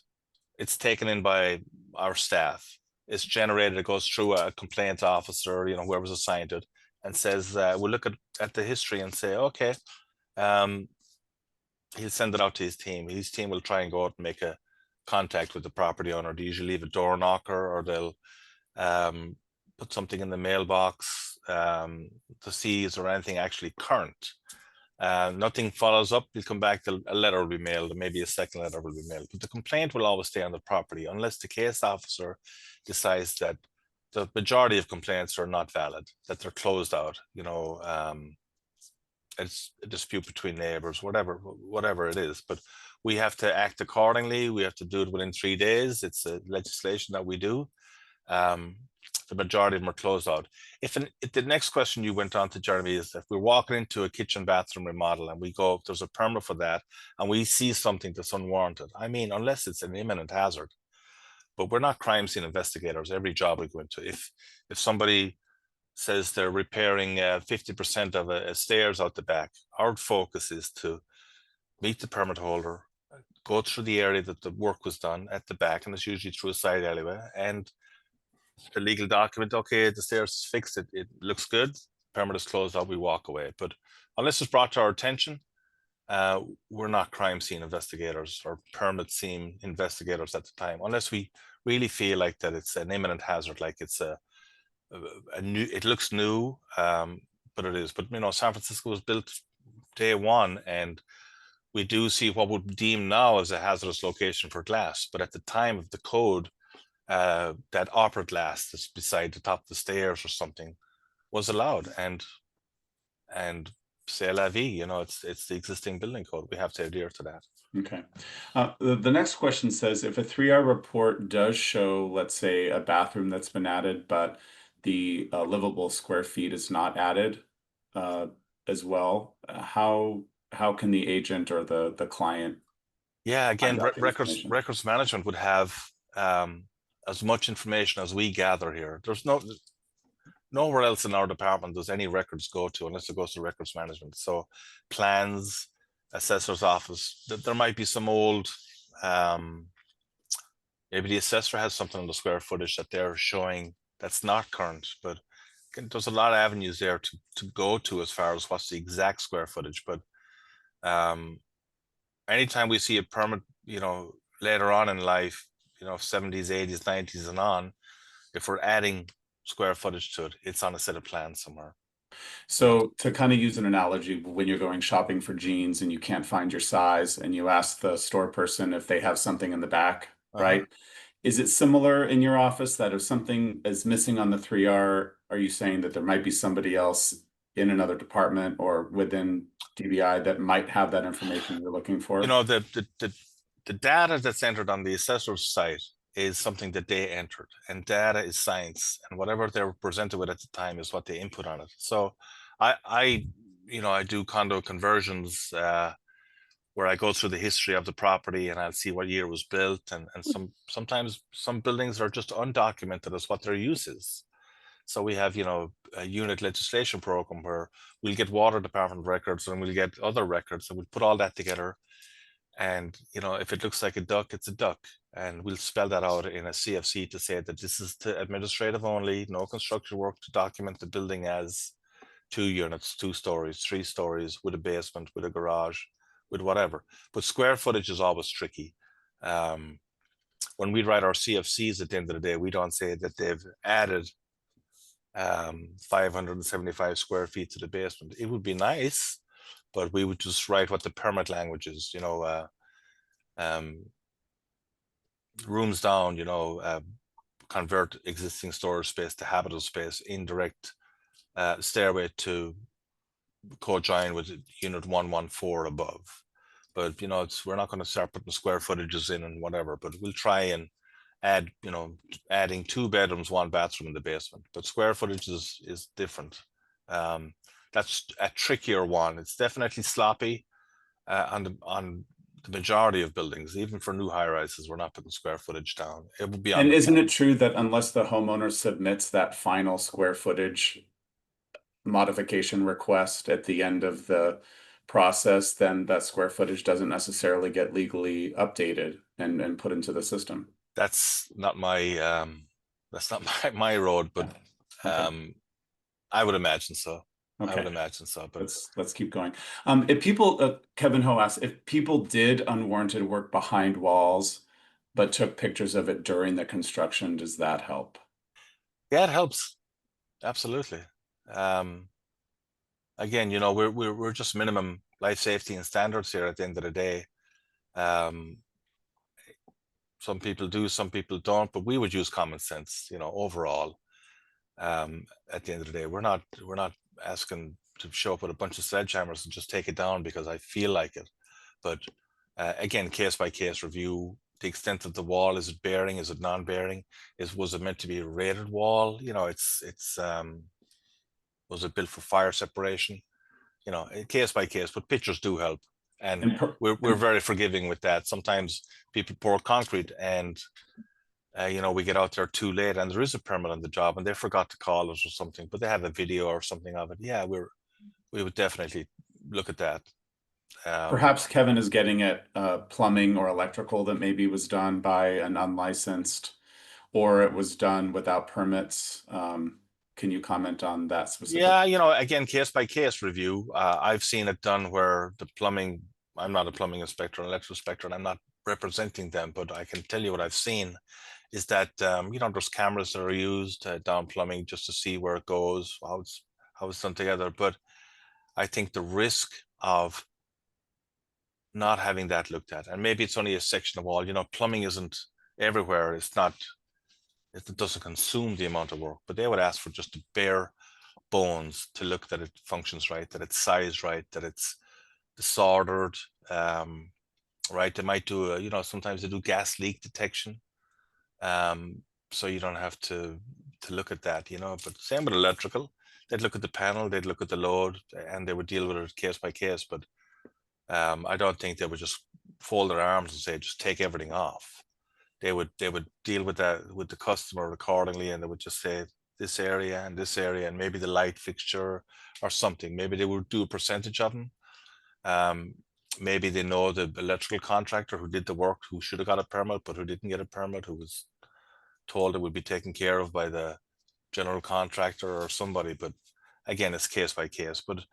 it's taken in by our staff. It's generated, it goes through a complaint officer, whoever's assigned it, and says, we'll look at the history and say, okay, he'll send it out to his team. His team will try and go out and make a contact with the property owner. They usually leave a door knocker, or they'll put something in the mailbox to see is there anything actually current. Nothing follows up, we'll come back, a letter will be mailed, and maybe a second letter will be mailed. But the complaint will always stay on the property unless the case officer decides that the majority of complaints are not valid, that they're closed out, it's a dispute between neighbors, whatever it is. But we have to act accordingly. We have to do it within 3 days. It's a legislation that we do. The majority of them are closed out. If the next question you went on to, Jeremy, is if we're walking into a kitchen bathroom remodel and we go, there's a permit for that, and we see something that's unwarranted. I mean, unless it's an imminent hazard, but we're not crime scene investigators. Every job we go into, if somebody says they're repairing 50% of a stairs out the back, our focus is to meet the permit holder, go through the area that the work was done at the back, and it's usually through a side alleyway, and the legal document, okay, the stairs is fixed, it looks good, permit is closed out, we walk away. But unless it's brought to our attention, we're not crime scene investigators or permit scene investigators at the time, unless we really feel like that it's an imminent hazard, like it's a new, it looks new, but it is. But San Francisco was built day one, and we do see what would deem now as a hazardous location for glass. But at the time of the code, that opera glass that's beside the top of the stairs or something was allowed, and c'est la vie, it's the existing building code. We have to adhere to that. Okay. The next question says, if a 3R report does show, let's say, a bathroom that's been added, but the livable square feet is not added as well, how can the agent or the client? Yeah, again, find out the records information? management would have as much information as we gather here. There's nowhere else in our department does any records go to unless it goes to records management. So plans, assessor's office, there might be some old, maybe the assessor has something on the square footage that they're showing that's not current, but there's a lot of avenues there to go to as far as what's the exact square footage. But anytime we see a permit, later on in life, 70s, 80s, 90s and on, if we're adding square footage to it, it's on a set of plans somewhere. So to kind of use an analogy, when you're going shopping for jeans and you can't find your size and you ask the store person if they have something in the back, right? Is it similar in your office that if something is missing on the 3R, are you saying that there might be somebody else in another department or within DBI that might have that information you're looking for? The data that's entered on the assessor's site is something that they entered, and data is science, and whatever they were presented with at the time is what they input on it. So I do condo conversions where I go through the history of the property and I'll see what year it was built, and sometimes some buildings are just undocumented as what their use is. So we have a unit legislation program where we'll get water department records and we'll get other records, and we'll put all that together. And if it looks like a duck, it's a duck, and we'll spell that out in a CFC to say that this is to administrative only, no construction work, to document the building as 2 units, 2 stories, 3 stories, with a basement, with a garage, with whatever. But square footage is always tricky. When we write our CFCs at the end of the day, we don't say that they've added 575 square feet to the basement. It would be nice, but we would just write what the permit language is, rooms down, convert existing storage space to habitable space, indirect stairway to co-join with unit 114 above. But we're not going to start putting square footages in and whatever, but we'll try and add, adding 2 bedrooms, 1 bathroom in the basement. But square footage is different. That's a trickier one. It's definitely sloppy on the majority of buildings. Even for new high rises, we're not putting square footage down. It would be on. And isn't it true that unless the homeowner submits that final square footage modification request at the end of the process, then that square footage doesn't necessarily get legally updated and put into the system? That's not my my road, but I would imagine so. Okay. I would imagine so, but let's keep going. If people, Kevin Ho asked, if people did unwarranted work behind walls, but took pictures of it during the construction, does that help? Yeah, it helps. Absolutely. Again, we're just minimum life safety and standards here at the end of the day. Some people do, some people don't, but we would use common sense, overall. At the end of the day, we're not asking to show up with a bunch of sledgehammers and just take it down because I feel like it. But again, case by case review. The extent of the wall, is it bearing, is it non-bearing, was it meant to be a rated wall? Was it built for fire separation? Case by case, but pictures do help. And And, per, we're very forgiving with that. Sometimes people pour concrete and we get out there too late and there is a permit on the job and they forgot to call us or something, but they have a video or something of it. Yeah, we would definitely look at that. Perhaps Kevin is getting at plumbing or electrical that maybe was done by an unlicensed, or it was done without permits. Can you comment on that specifically? Yeah, again, case by case review. I've seen it done where the plumbing, I'm not a plumbing inspector, an electrical inspector, and I'm not representing them, but I can tell you what I've seen is that, there's cameras that are used down plumbing just to see where it goes, how it's done together. But I think the risk of not having that looked at, and maybe it's only a section of wall, plumbing isn't everywhere. It doesn't consume the amount of work, but they would ask for just the bare bones to look that it functions right, that it's sized right, that it's soldered right. They might do sometimes they do gas leak detection, so you don't have to look at that, but same with electrical. They'd look at the panel, they'd look at the load, and they would deal with it case by case. But I don't think they would just fold their arms and say just take everything off. They would deal with that with the customer accordingly, and they would just say this area and this area and maybe the light fixture or something. Maybe they would do a percentage of them. Maybe they know the electrical contractor who did the work, who should have got a permit but who didn't get a permit, who was told it would be taken care of by the general contractor or somebody. But again, it's case by case. But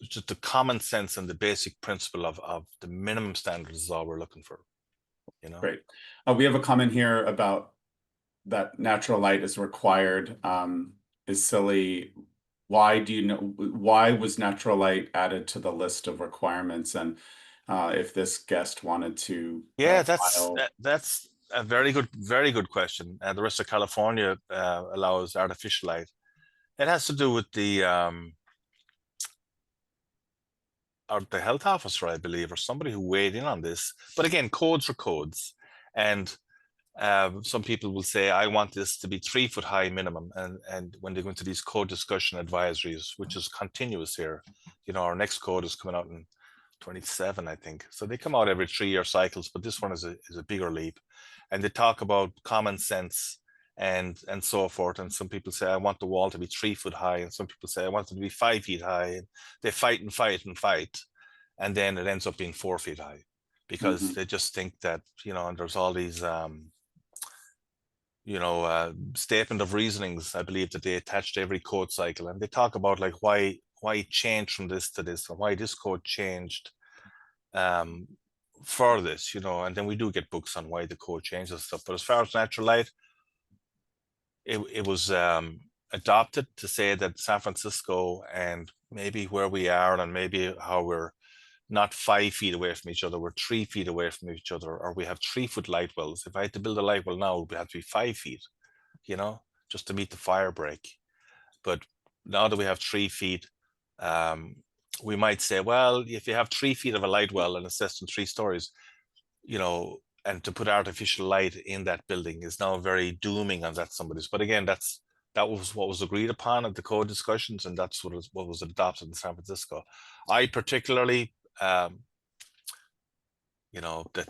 just the common sense and the basic principle of the minimum standards is all we're looking for. Great. We have a comment here about that natural light is required. Is silly. Why was natural light added to the list of requirements? And if this guest wanted to that's a very good question. And the rest of California allows artificial light. It has to do with the health officer, I believe, or somebody who weighed in on this. But again, codes are codes, and some people will say, I want this to be 3 foot high minimum. And when they go into these code discussion advisories, which is continuous here, our next code is coming out in 27, I think. So they come out every 3-year cycles, but this one is a bigger leap. And they talk about common sense and so forth. And some people say, I want the wall to be 3 foot high. And some people say, I want it to be 5 feet high. And they fight and fight and fight. And then it ends up being 4 feet high because they just think that, and there's all these, statement of reasonings, I believe, that they attach to every code cycle. And they talk about like why it changed from this to this, or why this code changed for this, and then we do get books on why the code changes and stuff. But as far as natural light, it was adopted to say that San Francisco and maybe where we are and maybe how we're not 5 feet away from each other, we're 3 feet away from each other, or we have 3 foot light wells. If I had to build a light well now, it would have to be 5 feet, just to meet the fire break. But now that we have 3 feet, we might say, well, if you have 3 feet of a light well and it's less than 3 stories, and to put artificial light in that building is now very dooming on that somebody's. But again, that was what was agreed upon at the code discussions, and that's what was adopted in San Francisco. I particularly, the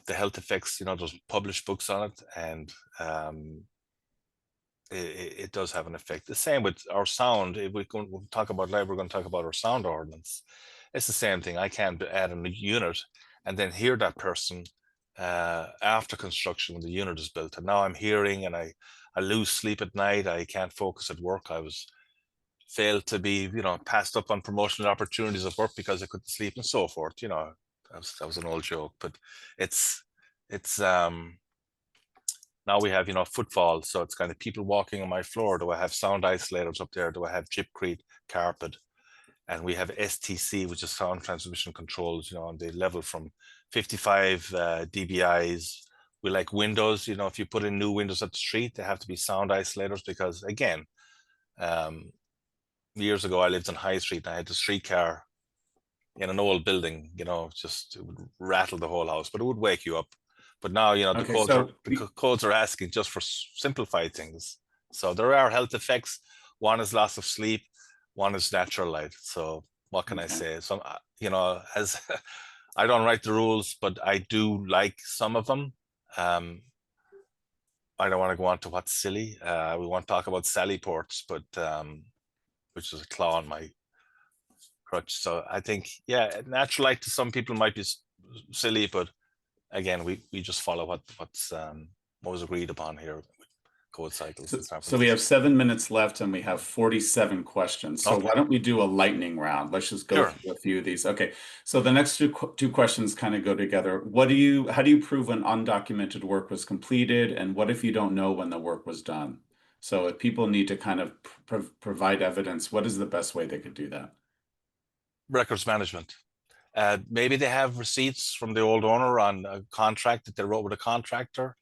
health effects, there's published books on it, and it does have an effect. The same with our sound. If we'll talk about light, we're going to talk about our sound ordinance. It's the same thing. I can't add a unit and then hear that person after construction when the unit is built. And now I'm hearing and I lose sleep at night. I can't focus at work. I was failed to be, passed up on promotional opportunities at work because I couldn't sleep and so forth. That was an old joke, but it's now we have, footfall. So it's kind of people walking on my floor. Do I have sound isolators up there? Do I have gypcrete carpet? And we have STC, which is sound transmission controls, on the level from 55 DBIs We like windows. You know, if you put in new windows at the street, they have to be sound isolators because, again, years ago I lived on High Street and I had the streetcar in an old building. You know, just it would rattle the whole house, but it would wake you up. But now, you know, Okay, so the codes are asking just for simplified things. So there are health effects. One is loss of sleep. One is natural light. So what can I say? So, you know, as I don't write the rules, but I do like some of them. I don't want to go on to what's silly. We want to talk about Sally ports, but which is a claw on my crutch. So I think, yeah, natural light to some people might be silly, but again, we just follow what was agreed upon here with code cycles and So we have 7 minutes left and we have 47 questions. So Okay. why don't we do a lightning round? Let's just go Sure. through a few of these. Okay. So the next two questions kind of go together. How do you prove when undocumented work was completed? And what if you don't know when the work was done? So if people need to kind of provide evidence, what is the best way they could do that? Records management. Maybe they have receipts from the old owner on a contract that they wrote with a contractor.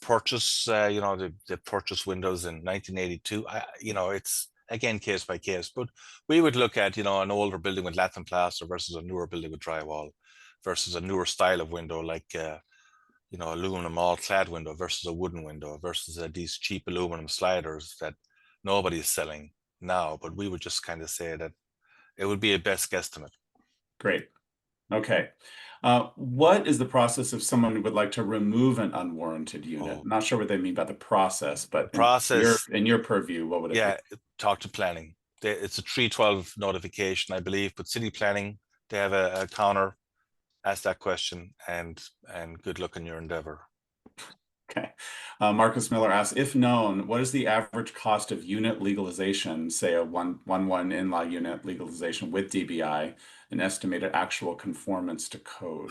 Purchase, you know, they purchased windows in 1982. You know, it's again case by case, but we would look at, you know, an older building with lath and plaster versus a newer building with drywall versus a newer style of window like you know, aluminum all clad window versus a wooden window versus these cheap aluminum sliders that nobody is selling now. But we would just kind of say that it would be a best guesstimate. Great. Okay. What is the process if someone would like to remove an unwarranted unit? Oh, Not sure what they mean by the process, but process, in your purview, what would it yeah, be? talk to planning. It's a 312 notification, I believe, but city planning, they have a counter. Ask that question and good luck in your endeavor. Okay. Marcus Miller asks, if known, what is the average cost of unit legalization, say a one in-law unit legalization with DBI, an estimated actual conformance to code?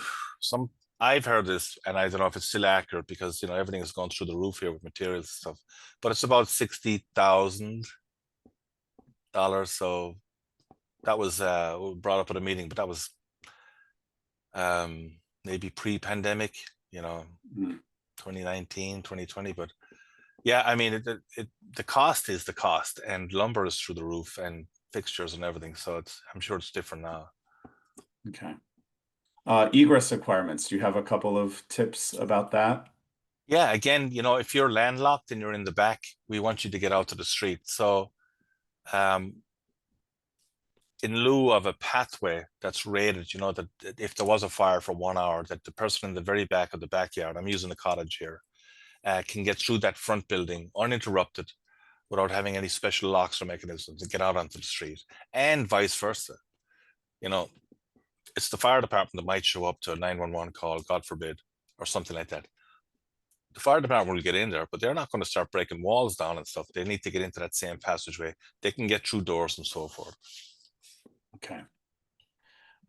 I've heard this, and I don't know if it's still accurate because, you know, everything has gone through the roof here with materials and stuff, but it's about $60,000. So that was brought up at a meeting, but that was maybe pre-pandemic, you know, 2019, 2020. But yeah, I mean, the cost is the cost, and lumber is through the roof, and fixtures and everything. So I'm sure it's different now. Okay. Egress requirements. Do you have a couple of tips about that? Yeah, again, you know, if you're landlocked and you're in the back, we want you to get out to the street. So in lieu of a pathway that's rated, you know, that if there was a fire for 1 hour, that the person in the very back of the backyard, I'm using the cottage here, can get through that front building uninterrupted without having any special locks or mechanisms to get out onto the street, and vice versa. You know, it's the fire department that might show up to a 911 call, God forbid, or something like that. The fire department will get in there, but they're not going to start breaking walls down and stuff. They need to get into that same passageway. They can get through doors and so forth. Okay.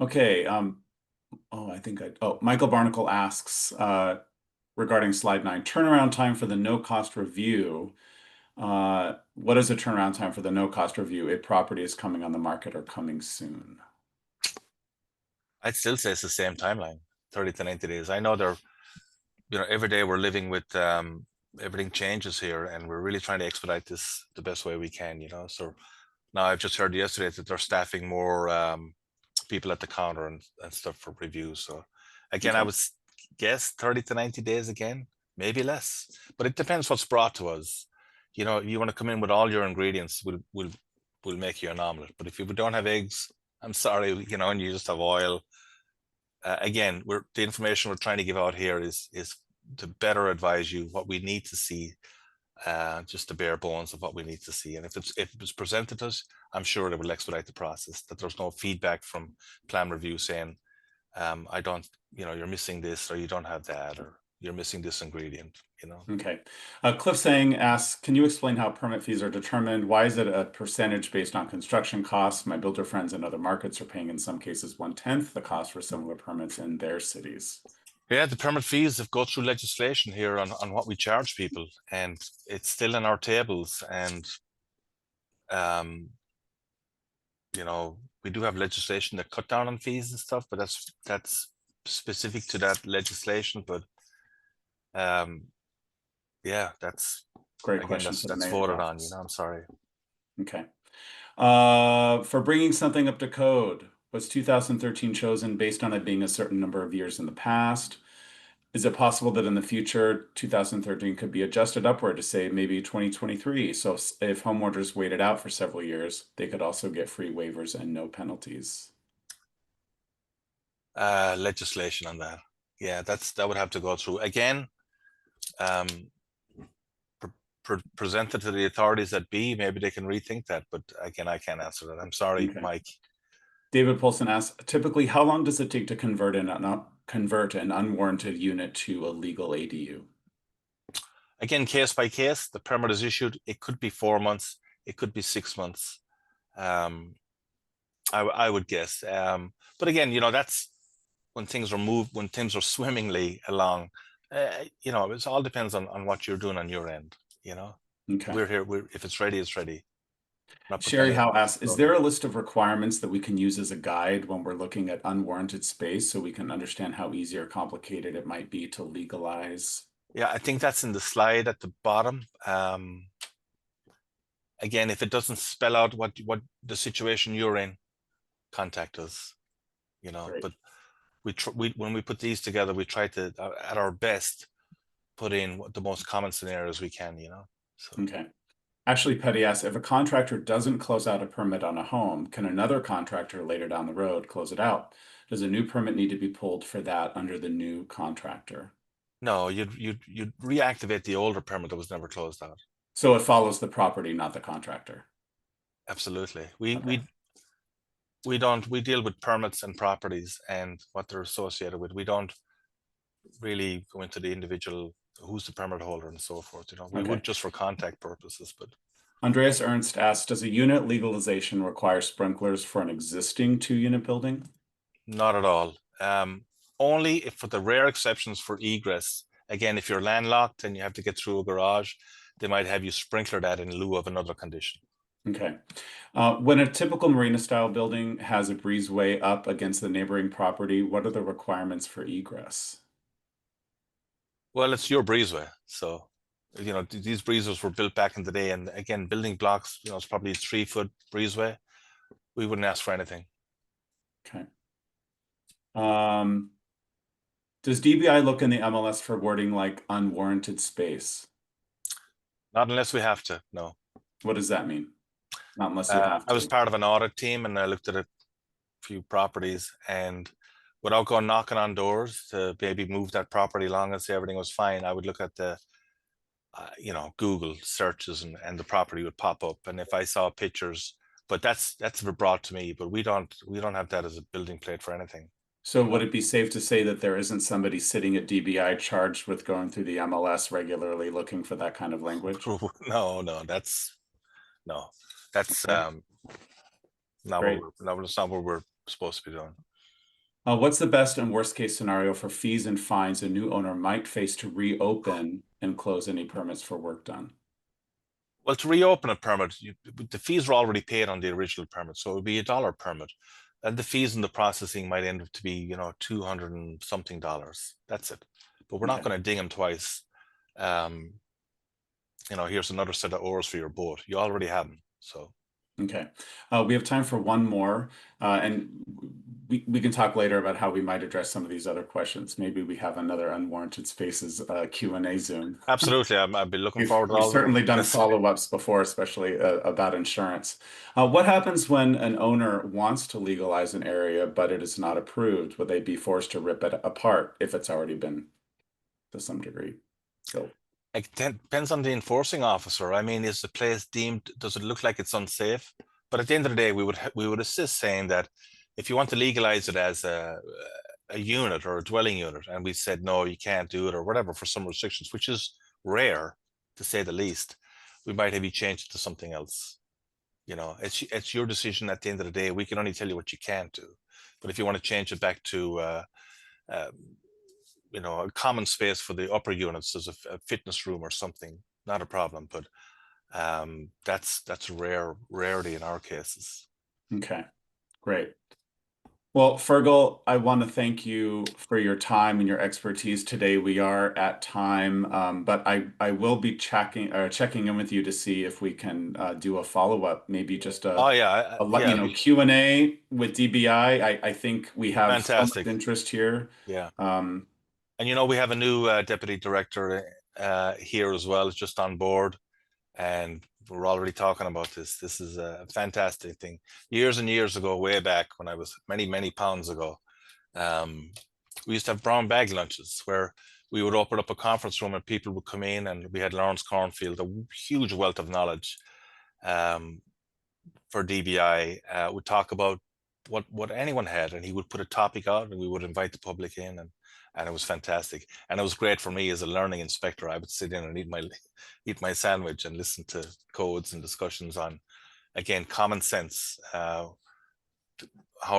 Okay. Michael Barnacle asks, regarding slide 9, turnaround time for the no cost review. What is the turnaround time for the no cost review if property is coming on the market or coming soon? I'd still say it's the same timeline, 30 to 90 days. I know they're, you know, every day we're living with everything changes here, and we're really trying to expedite this the best way we can, you know. So now I've just heard yesterday that they're staffing more people at the counter and stuff for reviews. So again, I Okay. would guess 30 to 90 days again, maybe less, but it depends what's brought to us. You know, you want to come in with all your ingredients, we'll make you an omelet. But if you don't have eggs, I'm sorry, you know, and you just have oil. Again, the information we're trying to give out here is to better advise you what we need to see, just the bare bones of what we need to see. And if it's presented to us, I'm sure it will expedite the process. That there's no feedback from plan review saying, I don't, you know, you're missing this or you don't have that or you're missing this ingredient, you know. Okay. Cliff Sang asks, can you explain how permit fees are determined? Why is it a percentage based on construction costs? My builder friends in other markets are paying in some cases 1/10 the cost for similar permits in their cities. Yeah, the permit fees have go through legislation here on what we charge people, and it's still in our tables. And you know, we do have legislation that cut down on fees and stuff, but that's specific to that legislation. But Yeah, that's Great again, question for the that's mayor's voted on, office. I'm sorry. Okay. For bringing something up to code, was 2013 chosen based on it being a certain number of years in the past? Is it possible that in the future, 2013 could be adjusted upward to say maybe 2023? So if homeowners waited out for several years, they could also get free waivers and no penalties. Legislation on that. Yeah, that would have to go through again. Um, presented to the authorities that be, maybe they can rethink that. But again, I can't answer that. I'm sorry, Okay. Mike. David Polson asks, typically, how long does it take to convert an unwarranted unit to a legal ADU? Again, case by case, the permit is issued. It could be 4 months. It could be 6 months. I would guess. But again, that's when things are when things are swimmingly along. It all depends on what you're doing on your end. Okay. We're here. If it's ready, it's ready. Not putting Sherry any. Howe asks, is there a list of requirements that we can use as a guide when we're looking at unwarranted space so we can understand how easy or complicated it might be to legalize? Yeah, I think that's in the slide at the bottom. Again, if it doesn't spell out what the situation you're in, contact us. Great. But when we put these together, we try to at our best put in the most common scenarios we can. So Okay. Actually, Petty asks, if a contractor doesn't close out a permit on a home, can another contractor later down the road close it out? Does a new permit need to be pulled for that under the new contractor? no, you'd reactivate the older permit that was never closed out. So it follows the property, not the contractor. Absolutely. We Okay. we deal with permits and properties and what they're associated with. We don't really go into the individual who's the permit holder and so forth. We Okay. would just for contact purposes, but Andreas Ernst asks, does a unit legalization require sprinklers for an existing two-unit building? not at all. Only if for the rare exceptions for egress. Again, if you're landlocked and you have to get through a garage, they might have you sprinkler that in lieu of another condition. Okay. When a typical marina-style building has a breezeway up against the neighboring property, what are the requirements for egress? Well, it's your breezeway. So, these breezeways were built back in the day. And again, building blocks, it's probably a 3-foot breezeway. We wouldn't ask for anything. Okay. Does DBI look in the MLS for wording like unwarranted space? Not unless we have to, no. What does that mean? Not unless you have I was to. part of an audit team and I looked at a few properties, and without going knocking on doors to maybe move that property along and say everything was fine, I would look at the Google searches and the property would pop up. And if I saw pictures, but that's brought to me, but we don't have that as a building plate for anything. So would it be safe to say that there isn't somebody sitting at DBI charged with going through the MLS regularly looking for that kind of language? No, that's Okay. Great. that's not what we're supposed to be doing. What's the best and worst case scenario for fees and fines a new owner might face to reopen and close any permits for work done? Well, to reopen a permit, the fees were already paid on the original permit, so it would be $1 permit, and the fees in the processing might end up to be $200 and something. That's it. But we're not Okay. going to ding them twice. Here's another set of oars for your boat. You already have them, so. Okay. We have time for one more, and we can talk later about how we might address some of these other questions. Maybe we have another Unwarranted Spaces Q&A Zoom. Absolutely, I've been looking forward to We've all of them. certainly done follow-ups before, especially about insurance. What happens when an owner wants to legalize an area, but it is not approved? Would they be forced to rip it apart if it's already been to some degree built? It depends on the enforcing officer. I mean, is the place deemed? Does it look like it's unsafe? But at the end of the day, we would assist saying that if you want to legalize it as a unit or a dwelling unit, and we said no, you can't do it or whatever for some restrictions, which is rare to say the least, we might have you change it to something else. It's your decision at the end of the day. We can only tell you what you can't do. But if you want to change it back to a common space for the upper units as a fitness room or something, not a problem. But that's rarity in our cases. Okay, great. Well, Fergal, I want to thank you for your time and your expertise today. We are at time, but I will be checking in with you to see if we can do a follow-up, maybe just Oh yeah, yeah, Q&A with DBI. I think we have so much fantastic. interest here. Yeah. Um, And we have a new deputy director here as well, just on board, and we're already talking about this. This is a fantastic thing. Years and years ago, way back when I was many pounds ago, um, we used to have brown bag lunches where we would open up a conference room and people would come in, and we had Lawrence Cornfield, a huge wealth of knowledge um, for DBI. Would talk about what anyone had, and he would put a topic out, and we would invite the public in, and it was fantastic. And it was great for me as a learning inspector. I would sit in and eat my sandwich and listen to codes and discussions on, again, common sense. How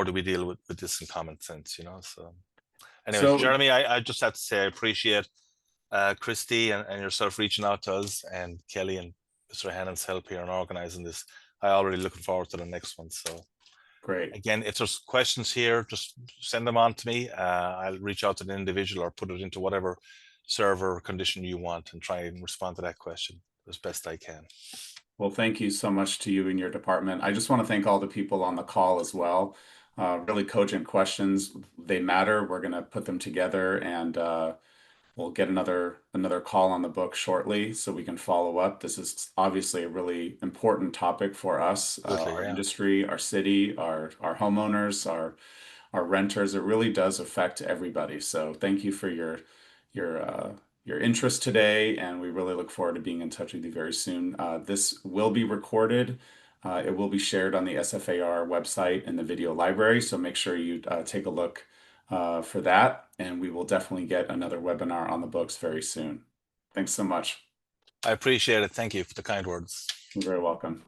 do we deal with this in common sense? So. Anyways, so Jeremy, I just have to say I appreciate Christy and yourself reaching out to us, and Kelly and Mr. Hannon's help here in organizing this. I already looking forward to the next one. So great. again, if there's questions here, just send them on to me. I'll reach out to the individual or put it into whatever server condition you want and try and respond to that question as best I can. Well, thank you so much to you and your department. I just want to thank all the people on the call as well. Really cogent questions. They matter. We're going to put them together, and we'll get another call on the book shortly so we can follow up. This is obviously a really important topic for us, Absolutely, our yeah. industry, our city, our homeowners, our renters. It really does affect everybody. So thank you for your interest today, and we really look forward to being in touch with you very soon. This will be recorded. It will be shared on the SFAR website in the video library, so make sure you take a look for that, and we will definitely get another webinar on the books very soon. Thanks so much. I appreciate it. Thank you for the kind words. You're very welcome.